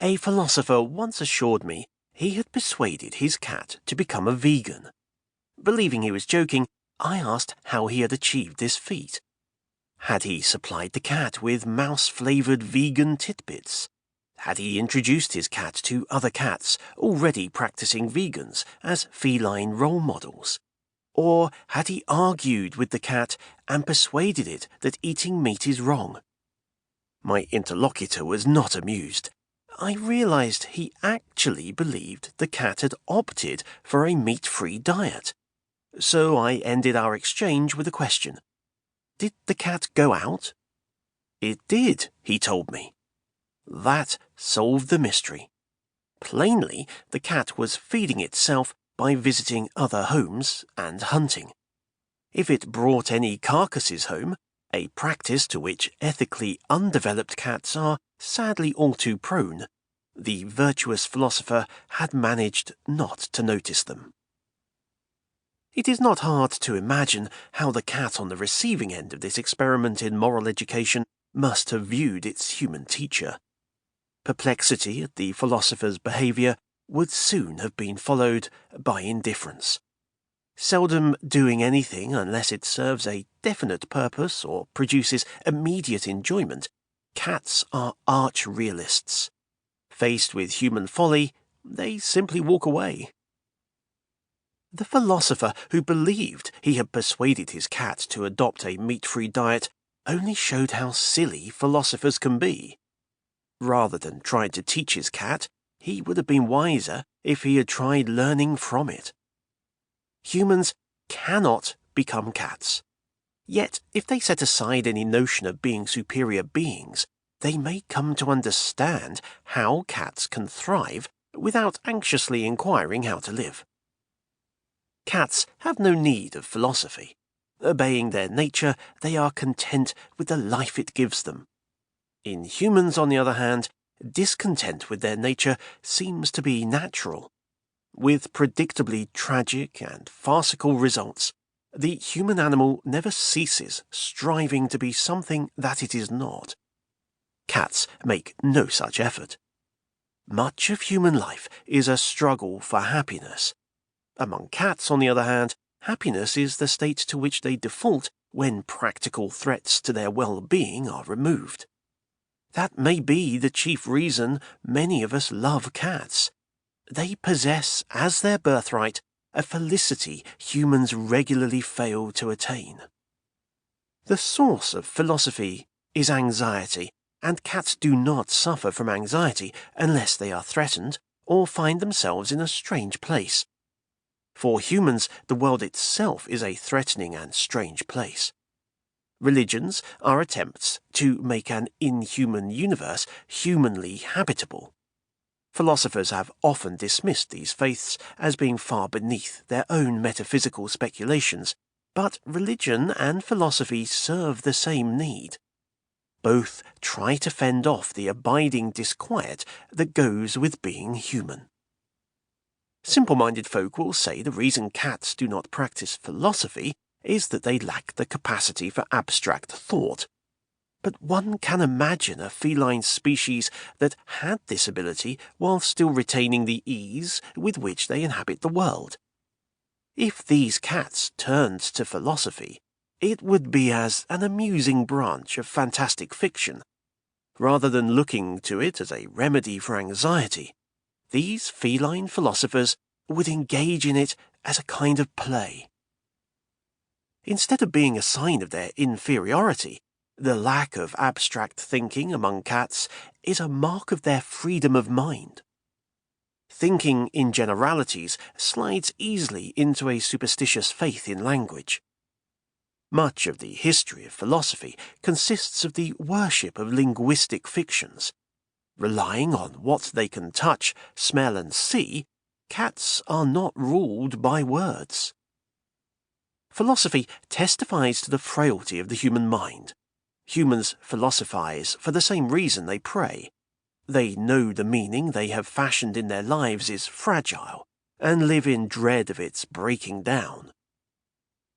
A philosopher once assured me he had persuaded his cat to become a vegan. Believing he was joking, I asked how he had achieved this feat. Had he supplied the cat with mouse-flavoured vegan titbits? Had he introduced his cat to other cats already practising vegans as feline role models? Or had he argued with the cat and persuaded it that eating meat is wrong? My interlocutor was not amused. I realised he actually believed the cat had opted for a meat-free diet. So I ended our exchange with a question. Did the cat go out? It did, he told me. That solved the mystery. Plainly, the cat was feeding itself by visiting other homes and hunting. If it brought any carcasses home, a practice to which ethically undeveloped cats are sadly all too prone, the virtuous philosopher had managed not to notice them. It is not hard to imagine how the cat on the receiving end of this experiment in moral education must have viewed its human teacher. Perplexity at the philosopher's behaviour would soon have been followed by indifference. Seldom doing anything unless it serves a definite purpose or produces immediate enjoyment, cats are arch-realists. Faced with human folly, they simply walk away. The philosopher who believed he had persuaded his cat to adopt a meat-free diet only showed how silly philosophers can be. Rather than trying to teach his cat, he would have been wiser if he had tried learning from it. Humans cannot become cats. Yet, if they set aside any notion of being superior beings, they may come to understand how cats can thrive without anxiously inquiring how to live. Cats have no need of philosophy. Obeying their nature, they are content with the life it gives them. In humans, on the other hand, discontent with their nature seems to be natural. With predictably tragic and farcical results, the human animal never ceases striving to be something that it is not. Cats make no such effort. Much of human life is a struggle for happiness. Among cats, on the other hand, happiness is the state to which they default when practical threats to their well-being are removed. That may be the chief reason many of us love cats. They possess, as their birthright, a felicity humans regularly fail to attain. The source of philosophy is anxiety, and cats do not suffer from anxiety unless they are threatened or find themselves in a strange place. For humans, the world itself is a threatening and strange place. Religions are attempts to make an inhuman universe humanly habitable. Philosophers have often dismissed these faiths as being far beneath their own metaphysical speculations, but religion and philosophy serve the same need. Both try to fend off the abiding disquiet that goes with being human. Simple-minded folk will say the reason cats do not practice philosophy is that they lack the capacity for abstract thought. But one can imagine a feline species that had this ability while still retaining the ease with which they inhabit the world. If these cats turned to philosophy, it would be as an amusing branch of fantastic fiction. Rather than looking to it as a remedy for anxiety, these feline philosophers would engage in it as a kind of play. Instead of being a sign of their inferiority, the lack of abstract thinking among cats is a mark of their freedom of mind. Thinking in generalities slides easily into a superstitious faith in language. Much of the history of philosophy consists of the worship of linguistic fictions. Relying on what they can touch, smell and see, cats are not ruled by words. Philosophy testifies to the frailty of the human mind. Humans philosophize for the same reason they pray. They know the meaning they have fashioned in their lives is fragile, and live in dread of its breaking down.